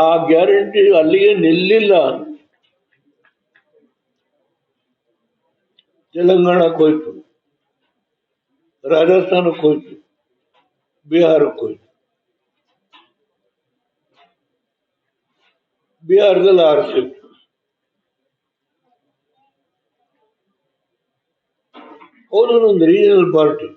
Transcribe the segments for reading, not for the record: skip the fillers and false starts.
ಆ ಗ್ಯಾರಂಟಿ ಅಲ್ಲಿಗೆ ನಿಲ್ಲಿಲ್ಲ. ತೆಲಂಗಾಣಕ್ಕೆ ಹೋಯ್ತು, ರಾಜಸ್ಥಾನಕ್ಕೆ ಹೋಯ್ತು, ಬಿಹಾರಕ್ಕೆ ಹೋಯ್ತು. ಬಿಹಾರದಲ್ಲಿ 6 ಸೀಟ್, ಅವರು ಒಂದು ರೀಜನಲ್ ಪಾರ್ಟಿ.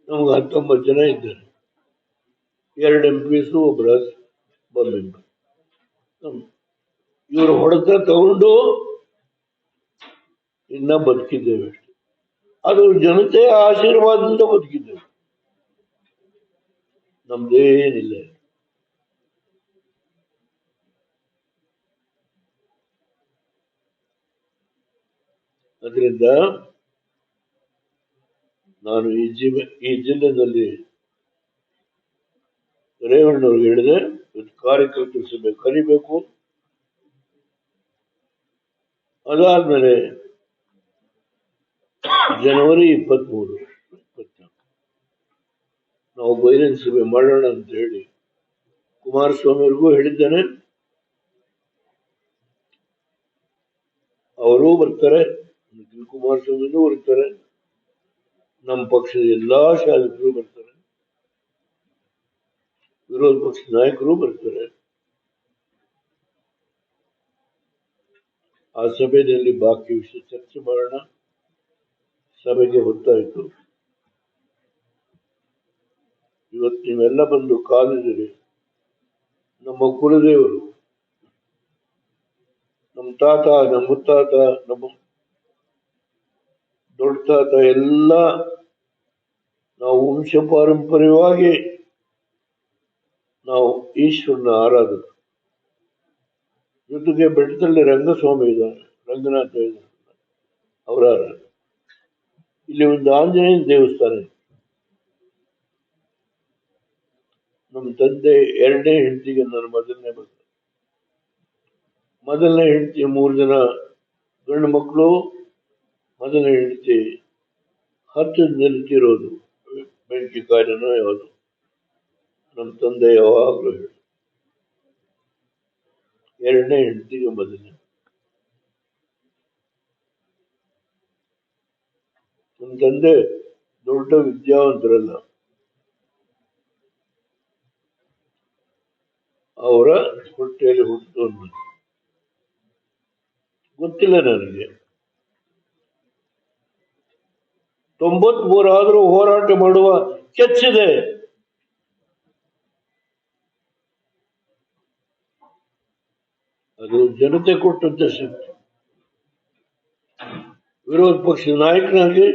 ನಮ್ಗೆ 19 ಜನ ಇದ್ದಾರೆ, 2 MPs, ಒಬ್ಬ ಮೆಂಬರ್. ಇವರು ಹೊಡೆತ ತಗೊಂಡು ಇನ್ನ ಬದುಕಿದ್ದೇವೆ ಅಷ್ಟೇ. ಅದು ಜನತೆಯ ಆಶೀರ್ವಾದದಿಂದ ಬದುಕಿದ್ದೇವೆ, ನಮ್ದೇನಿಲ್ಲ. ಅದರಿಂದ ನಾನು ಈ ಜಿಲ್ಲೆಯಲ್ಲಿ ರೇವಣ್ಣವ್ರಿಗೆ ಹೇಳಿದೆ, ಕಾರ್ಯಕರ್ತರ ಸಭೆ ಕರಿಬೇಕು. ಅದಾದ್ಮೇಲೆ ಜನವರಿ 23, 24 ನಾವು ಬಹಿರಂಗ ಸಭೆ ಮಾಡೋಣ ಅಂತ ಹೇಳಿ ಕುಮಾರಸ್ವಾಮಿಯವ್ರಿಗೂ ಹೇಳಿದ್ದೇನೆ. ಅವರೂ ಬರ್ತಾರೆ, ನಿಖಿಲ್ ಕುಮಾರಸ್ವಾಮಿನೂ ಬರ್ತಾರೆ, ನಮ್ಮ ಪಕ್ಷದ ಎಲ್ಲಾ ಶಾಸಕರು ಬರ್ತಾರೆ, ವಿರೋಧ ಪಕ್ಷದ ನಾಯಕರು ಬರ್ತಾರೆ. ಆ ಸಭೆಯಲ್ಲಿ ಬಾಕಿ ವಿಷಯ ಚರ್ಚೆ ಮಾಡೋಣ. ಸಭೆಗೆ ಹೊತ್ತಾಯಿತು. ಇವತ್ತು ನೀವೆಲ್ಲ ಬಂದು ಕಾಲಿದ್ದೀರಿ. ನಮ್ಮ ಕುಲದೇವರು, ನಮ್ಮ ತಾತ, ನಮ್ಮ ಮುತ್ತಾತ, ನಮ್ಮ ದೊಡ್ಡ ತಾತ ಎಲ್ಲ ನಾವು ವಂಶ ಪಾರಂಪರ್ಯವಾಗಿ ನಾವು ಈಶ್ವರನ ಆರಾಧನೆ. ಜೊತೆಗೆ ಬೆಟ್ಟದಲ್ಲಿ ರಂಗಸ್ವಾಮಿ ಇದ್ದಾರೆ, ರಂಗನಾಥ ಇದ್ದಾರೆ, ಅವರ ಇಲ್ಲಿ ಒಂದು ಆಂಜನೇಯ ದೇವಸ್ಥಾನ. ನಮ್ಮ ತಂದೆ 2ನೇ ಹೆಂಡತಿಗೆ ನನ್ನ ಮೊದಲನೇ ಹೆಂಡತಿ 3 ಜನ ಗಂಡು ಮಕ್ಕಳು. ಮೊದಲನೇ ಹೆಂಡತಿ 10 ನಿಲ್ತಿರೋದು, ಬೆಂಕಿ ಕಾರ್ಯನೋ ಯಾವುದು. ನಮ್ಮ ತಂದೆ ಯಾವಾಗಲೂ ಹೇಳಿ 2ನೇ ಹೆಂಡತಿಗೆ ಮೊದಲನೇ. ನಮ್ಮ ತಂದೆ ದೊಡ್ಡ ವಿದ್ಯಾವಂತರಲ್ಲ, ಅವರ ಹೊಟ್ಟೆಯಲ್ಲಿ ಹುಟ್ಟಿದವನು. ಗೊತ್ತಿಲ್ಲ ನನಗೆ. 93 ಆದರೂ ಹೋರಾಟ ಮಾಡುವ ಕೆಚ್ಚಿದೆ. ಅದು ಜನತೆ ಕೊಟ್ಟಂತ ಶಕ್ತಿ. ವಿರೋಧ ಪಕ್ಷದ ನಾಯಕನಾಗಿ,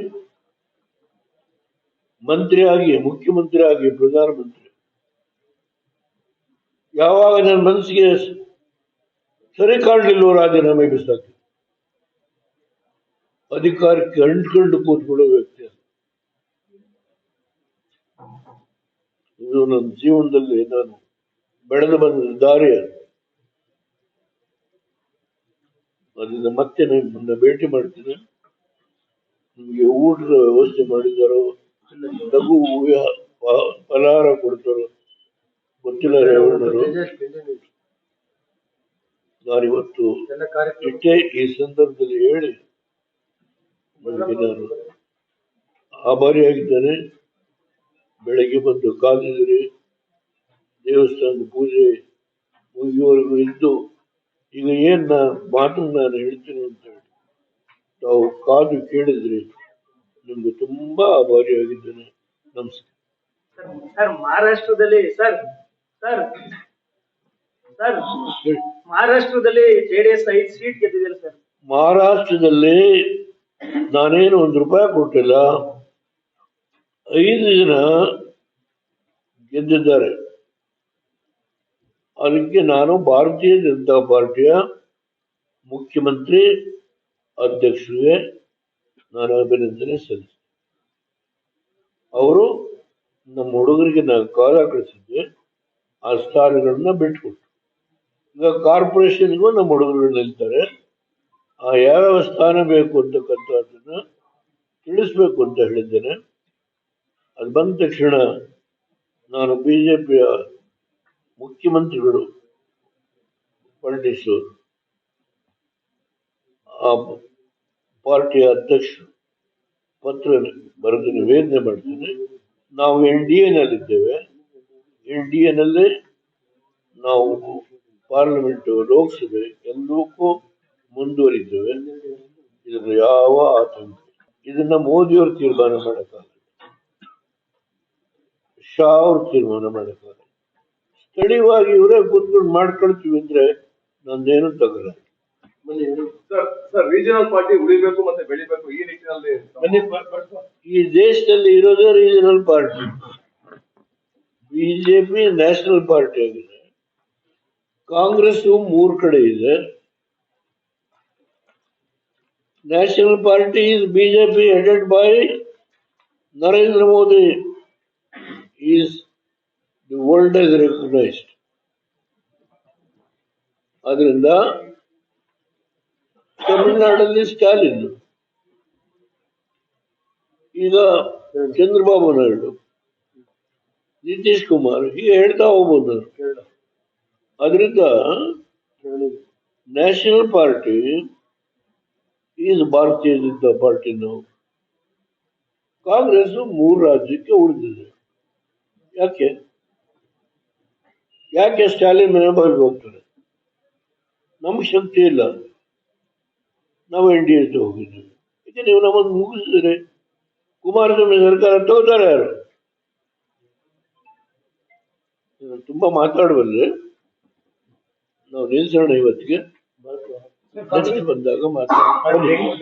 ಮಂತ್ರಿಯಾಗಿ, ಮುಖ್ಯಮಂತ್ರಿ ಆಗಿ, ಪ್ರಧಾನಮಂತ್ರಿ, ಯಾವಾಗ ನನ್ನ ಮನಸ್ಸಿಗೆ ಸರಿ ಕಾಣಲಿಲ್ಲೋ ರಾಜೀನಾಮೆ ಬಿಸಾಕಿ ಅಧಿಕಾರಕ್ಕೆ ಅಂಟ್ಕೊಂಡು ಕೂತ್ಕೊಳ್ಳೋ ವ್ಯಕ್ತಿ. ಇದು ನನ್ನ ಜೀವನದಲ್ಲಿ ನಾನು ಬೆಳೆದು ಬಂದ ದಾರಿ. ಅದರಿಂದ ಮತ್ತೆ ನಿಮ್ಮನ್ನ ಭೇಟಿ ಮಾಡ್ತೀನಿ. ನಿಮ್ಗೆ ಊಟದ ವ್ಯವಸ್ಥೆ ಮಾಡಿದಾರೋ, ಲಘು ಫಲಹಾರ ಕೊಡ್ತಾರೋ ಗೊತ್ತಿಲ್ಲ ರೇವಣ್ಣರು. ನಾನಿವತ್ತು ಇಷ್ಟೇ ಈ ಸಂದರ್ಭದಲ್ಲಿ ಹೇಳಿ ನನಗೆ ನಾನು ಆಭಾರಿಯಾಗಿದ್ದೇನೆ. ಬೆಳಗ್ಗೆ ಬಂದು ಕಾದಿದ್ದೀರಿ, ದೇವಸ್ಥಾನದ ಪೂಜೆ ಮುಗಿಯುವವರೆಗೂ ಇದ್ದು ಈಗ ಏನ್ ಮಾತನ್ನು ನಾನು ಹೇಳ್ತೀನಿ ಅಂತ ಹೇಳಿ ತಾವು ಕಾದು ಕೇಳಿದ್ರಿ. ನಿಮ್ಗೆ ತುಂಬಾ ಆಭಾರಿಯಾಗಿದ್ದೇನೆ. ನಮಸ್ಕಾರ. ಸರ್, ಮಹಾರಾಷ್ಟ್ರದಲ್ಲಿ ಮಹಾರಾಷ್ಟ್ರದಲ್ಲಿ ಜೆಡಿಎಸ್ 5 ಸೀಟ್ ಗೆದ್ದಿದೆ ಸರ್. ಮಹಾರಾಷ್ಟ್ರದಲ್ಲಿ ನಾನೇನು ₹1 ಕೊಟ್ಟಿಲ್ಲ, 5 ಜನ ಗೆದ್ದಿದ್ದಾರೆ. ಅದಕ್ಕೆ ನಾನು ಭಾರತೀಯ ಜನತಾ ಪಾರ್ಟಿಯ ಮುಖ್ಯಮಂತ್ರಿ ಅಧ್ಯಕ್ಷರಿಗೆ ನಾನು ಅಭಿನಂದನೆ ಸಲ್ಲಿಸಿದೆ. ಅವರು ನಮ್ಮ ಹುಡುಗರಿಗೆ ನಾನು ಕಾಲ ಕಳಿಸಿದ್ದೆ, ಆ ಸ್ಥಾನಗಳನ್ನ ಬಿಟ್ಕೊಟ್ಟು ಈಗ ಕಾರ್ಪೊರೇಷನ್ಗೂ ನಮ್ಮ ಹುಡುಗರು ನಿಲ್ತಾರೆ. ಆ ಯಾವ್ಯಾವ ಸ್ಥಾನ ಬೇಕು ಅಂತಕ್ಕಂಥದ್ದನ್ನ ತಿಳಿಸ್ಬೇಕು ಅಂತ ಹೇಳಿದ್ದೇನೆ. ಅದು ಬಂದ ತಕ್ಷಣ ನಾನು ಬಿಜೆಪಿಯ ಮುಖ್ಯಮಂತ್ರಿಗಳು ಪಳನಿಸ್ವಾಮಿ ಆ ಪಾರ್ಟಿಯ ಅಧ್ಯಕ್ಷರು ಪತ್ರ ಬರೆದು ನಿವೇದನೆ ಮಾಡ್ತೇನೆ. ನಾವು NDA ನಲ್ಲಿದ್ದೇವೆ, NDA ನಲ್ಲೇ ನಾವು ಪಾರ್ಲಿಮೆಂಟ್, ಲೋಕಸಭೆ ಎಲ್ಲಕ್ಕೂ ಮುಂದುವರಿದ್ದೇವೆ. ಇದರ ಯಾವ ಆತಂಕ, ಇದನ್ನ ಮೋದಿಯವರು ತೀರ್ಮಾನ ಮಾಡಕ್ಕಾಗಲ್ಲ, ಶಾ ಅವರು ತೀರ್ಮಾನ ಮಾಡಕ್ಕಾಗಲ್ಲ. ಸ್ಥಳೀಯವಾಗಿ ಇವರೇ ಕೂತ್ಕೊಂಡು ಮಾಡ್ಕೊಳ್ತೀವಿ ಅಂದ್ರೆ ನಂದೇನು ತಗಲ್ಲ. ಸರ್ ರೀಜನಲ್ ಪಾರ್ಟಿ ಉಳಿಬೇಕು ಮತ್ತೆ ಬೆಳಿಬೇಕು ಈ ನಿಟ್ಟಿನಲ್ಲಿ ಈ ದೇಶದಲ್ಲಿ ಇರೋದೇ regional party. BJP national party ಆಗಿದೆ. ಕಾಂಗ್ರೆಸ್ 3 ಕಡೆ ಇದೆ. National party is BJP headed by Narendra Modi is the world is recognised. ಆದ್ರಿಂದ ತಮಿಳುನಾಡಲ್ಲಿ ಸ್ಟಾಲಿನ್, ಈಗ ಚಂದ್ರಬಾಬು ನಾಯ್ಡು, ನಿತೀಶ್ ಕುಮಾರ್, ಹೀಗೆ ಹೇಳ್ತಾ ಹೋಗ್ಬೋದು. ಅದರಿಂದ ನ್ಯಾಷನಲ್ ಪಾರ್ಟಿ ಈಸ್ ಭಾರತೀಯ ಜನತಾ ಪಾರ್ಟಿ. ನಾವು ಕಾಂಗ್ರೆಸ್ 3 ರಾಜ್ಯಕ್ಕೆ ಉಳಿದಿದೆ. ಯಾಕೆ ಸ್ಟಾಲಿನ್ ಮನೆ ಬಾಗಿಲು ಹೋಗ್ತಾರೆ? ನಮ್ಗೆ ಶಕ್ತಿ ಇಲ್ಲ, ನಾವು NDA ಹೋಗಿದ್ದೀವಿ. ಈಗ ನೀವು ನಮ್ಮನ್ನು ಮುಗಿಸಿದ್ರೆ ಕುಮಾರಸ್ವಾಮಿ ಸರ್ಕಾರ ತಗೋತಾರೆ ಯಾರು? ತುಂಬಾ ಮಾತಾಡುವಲ್ಲಿ ನಾವು ನಿಲ್ಸೋಣ ಇವತ್ತಿಗೆ, ಬಂದಾಗ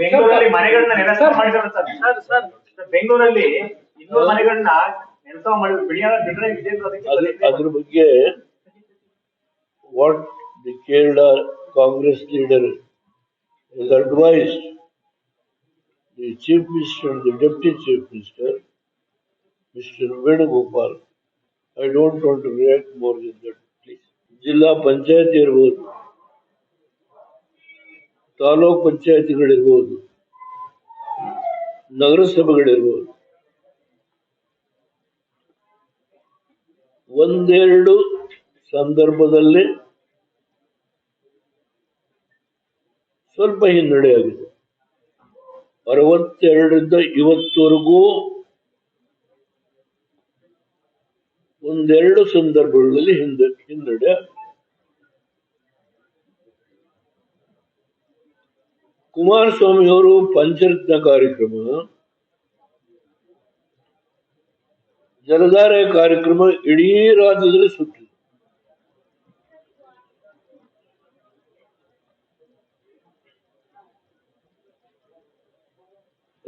ಬೆಂಗಳೂರಲ್ಲಿ ಮನೆಗಳನ್ನ ನೆಲಸ ಮಾಡಿದ್ರು ಸರ್. ಬೆಂಗಳೂರಲ್ಲಿ 200 ಮನೆಗಳನ್ನ ನೆಲಸ ಮಾಡಿದ್ರು. ಬಿಡಿಯಾರ ಅದ್ರ ಬಗ್ಗೆ what the Kerala Congress leader has advised the Chief Minister and the Deputy Chief Minister, Mr. Venugopal. I don't want to react more than that, please. ಜಿಲ್ಲಾ ಪಂಚಾಯತ್ ಇರ್ಬೋದು, ತಾಲೂಕ್ ಪಂಚಾಯತಿಗಳಿರ್ಬೋದು, ನಗರಸಭೆಗಳಿರ್ಬೋದು, ಒಂದೆರಡು ಸಂದರ್ಭದಲ್ಲಿ ಸ್ವಲ್ಪ ಹಿನ್ನಡೆ ಆಗಿದೆ. 62ರಿಂದ ಇವತ್ತವರೆಗೂ ಒಂದೆರಡು ಸಂದರ್ಭಗಳಲ್ಲಿ ಹಿನ್ನಡೆ ಆಗಿದೆ. ಕುಮಾರಸ್ವಾಮಿ ಅವರು ಪಂಚರತ್ನ ಕಾರ್ಯಕ್ರಮ, ಜಲಧಾರೆ ಕಾರ್ಯಕ್ರಮ ಇಡೀ ರಾಜ್ಯದಲ್ಲಿ ಸುತ್ತಿದೆ.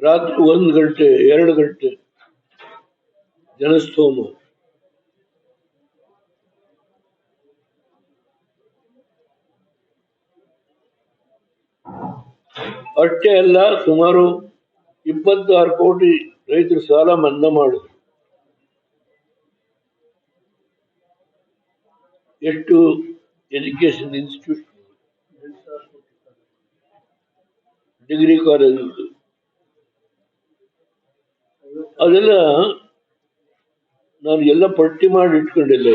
ರಾತ್ರಿ 1 ಗಂಟೆ 2 ಗಂಟೆ ಜನಸ್ತೋಮ. ಅಷ್ಟೇ ಅಲ್ಲ, ಸುಮಾರು 26 ಕೋಟಿ ರೈತರ ಸಾಲ ಮನ್ನಾ ಮಾಡಿದ್ರು. ಎಷ್ಟು ಎಜುಕೇಶನ್ ಇನ್ಸ್ಟಿಟ್ಯೂಟ್, ಡಿಗ್ರಿ ಕಾಲೇಜ್, ಅದೆಲ್ಲ ನಾನು ಎಲ್ಲ ಪಟ್ಟಿ ಮಾಡಿ ಇಟ್ಕೊಂಡಿಲ್ಲ.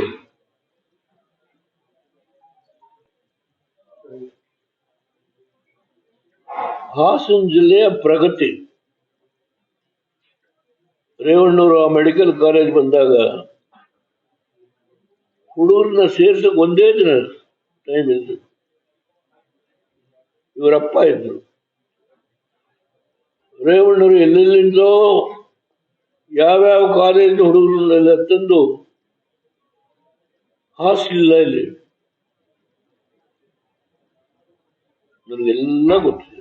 ಹಾಸನ ಜಿಲ್ಲೆಯ ಪ್ರಗತಿ, ರೇವಣ್ಣವರು ಆ ಮೆಡಿಕಲ್ ಕಾಲೇಜ್ ಬಂದಾಗ ಹುಡುಗರನ್ನ ಸೇರ್ಸಕ್ ಒಂದೇ ದಿನ ಟೈಮ್ ಇದ್ದು, ಇವರಪ್ಪ ಇದ್ರು. ರೇವಣ್ಣವರು ಎಲ್ಲೆಲ್ಲಿಂದೋ ಯಾವ್ಯಾವ ಕಾಲೇಜಿನ ಹುಡುಗರನ್ನೆಲ್ಲ ತಂದು ಹಾಸ್ಟೆಲ್ ಇಲ್ಲಿ ನನಗೆಲ್ಲ ಗೊತ್ತಿದೆ.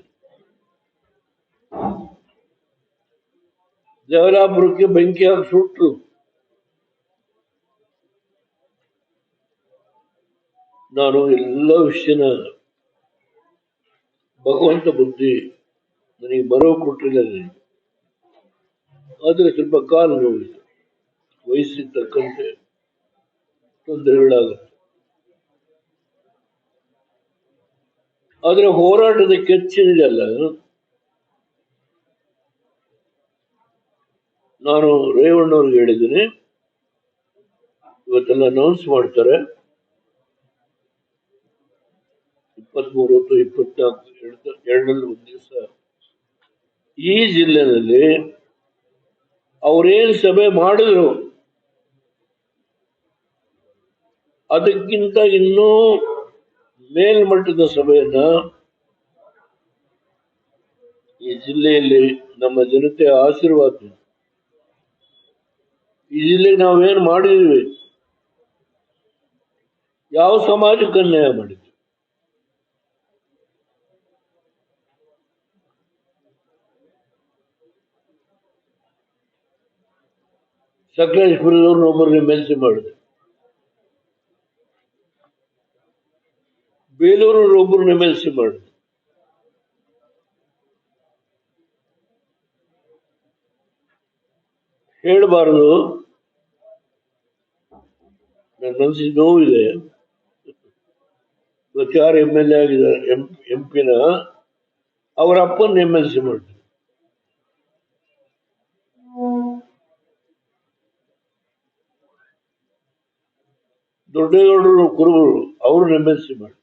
ದೇವರಾಪುರಕ್ಕೆ ಬೆಂಕಿ ಹಾಕಿ ಸುಟ್ರು. ನಾನು ಎಲ್ಲ ವಿಷಯನ ಭಗವಂತ ಬುದ್ಧಿ ನನಗೆ ಬರೋ ಕೊಟ್ಟಿಲ್ಲ. ಆದ್ರೆ ಸ್ವಲ್ಪ ಕಾಲು ನೋವಿದೆ, ವಯಸ್ಸಿಗೆ ತಕ್ಕಂತೆ ತೊಂದರೆಗಳಾಗುತ್ತೆ. ಆದ್ರೆ ಹೋರಾಟದ ಕೆಚ್ಚಿದೆಯಲ್ಲ, ನಾನು ರೇವಣ್ಣವ್ರಿಗೆ ಹೇಳಿದ್ದೀನಿ, ಇವತ್ತೆಲ್ಲ ಅನೌನ್ಸ್ ಮಾಡ್ತಾರೆ, 23 ಅಥವಾ 24 ಎರಡರಲ್ಲಿ ಒಂದು ದಿವಸ ಈ ಜಿಲ್ಲೆನಲ್ಲಿ ಅವರೇನು ಸಭೆ ಮಾಡಿದ್ರು ಅದಕ್ಕಿಂತ ಇನ್ನೂ ಮೇಲ್ಮಟ್ಟದ ಸಭೆಯನ್ನ ಈ ಜಿಲ್ಲೆಯಲ್ಲಿ ನಮ್ಮ ಜನತೆಯ ಆಶೀರ್ವಾದ ಈ ಜಿಲ್ಲೆಗೆ ನಾವೇನು ಮಾಡಿದ್ವಿ, ಯಾವ ಸಮಾಜಕ್ಕೆ ಅನ್ಯಾಯ ಮಾಡಿದ್ವಿ, ಸಕಲೇಶ್ಪುರದವ್ರನ್ನ ಒಬ್ಬರನ್ನ ಮೆಲ್ಸಿ ಮಾಡಿದೆ, ಬೇಲೂರವ್ರ ಒಬ್ಬರನ್ನ ಮೆಲ್ಸಿ ಮಾಡಿದೆ, ಹೇಳಬಾರದು. ನನ್ನ ಮನಸ್ಸಿಗೆ ನೋವಿದೆ. ಯಾರು MLA ಆಗಿದ್ದಾರೆ, MP ಅವರ ಅಪ್ಪನ MLC ಮಾಡಿದ್ರು. ದೊಡ್ಡೇಗೌಡರು ಕುರುಬರು ಅವ್ರನ್ನ MLC ಮಾಡಿ,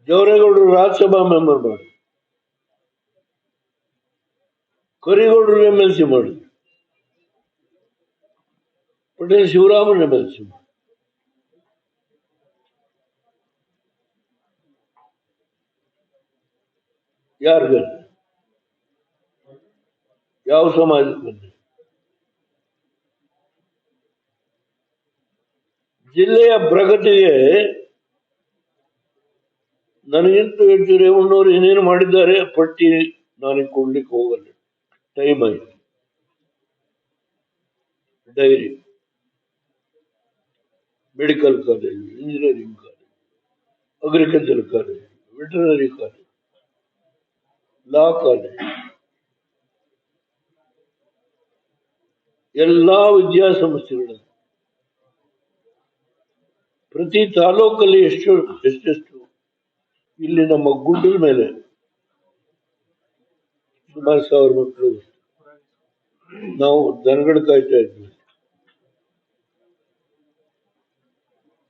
ಜವರೇಗೌಡರು ರಾಜ್ಯಸಭಾ ಮೆಂಬರ್ ಮಾಡಿ, ಕರಿಗೌಡರು MLC ಮಾಡಿದ್ರು, ಪಟೇಲ್ ಶಿವರಾಮನ್ MLC ಮಾಡಿ. ಯಾರಿಗೆ, ಯಾವ ಸಮಾಜಕ್ಕೆ ಬಂದೆ? ಜಿಲ್ಲೆಯ ಪ್ರಗತಿಗೆ ನನಗಿಂತ ಹೆಚ್ಚು ರೇವಣ್ಣವರು ಏನೇನು ಮಾಡಿದ್ದಾರೆ ಪಟ್ಟಿ ನನಗೆ ಕೊಡ್ಲಿಕ್ಕೆ ಹೋಗಲ್ಲ. ಟೈಮ್ ಆಯ್ತು. Dairy, medical college, engineering college, agriculture college, veterinary college, law college, ಎಲ್ಲಾ ವಿದ್ಯಾಸಂಸ್ಥೆಗಳು ಪ್ರತಿ ತಾಲೂಕಲ್ಲಿ ಎಷ್ಟೆಷ್ಟು ಇಲ್ಲಿ ನಮ್ಮ ಗುಡ್ಡದ ಮೇಲೆ ಸುಮಾರು 1000 ಮಕ್ಕಳು ನಾವು ದನಗಳು ಕಾಯ್ತಾ ಇದ್ವಿ.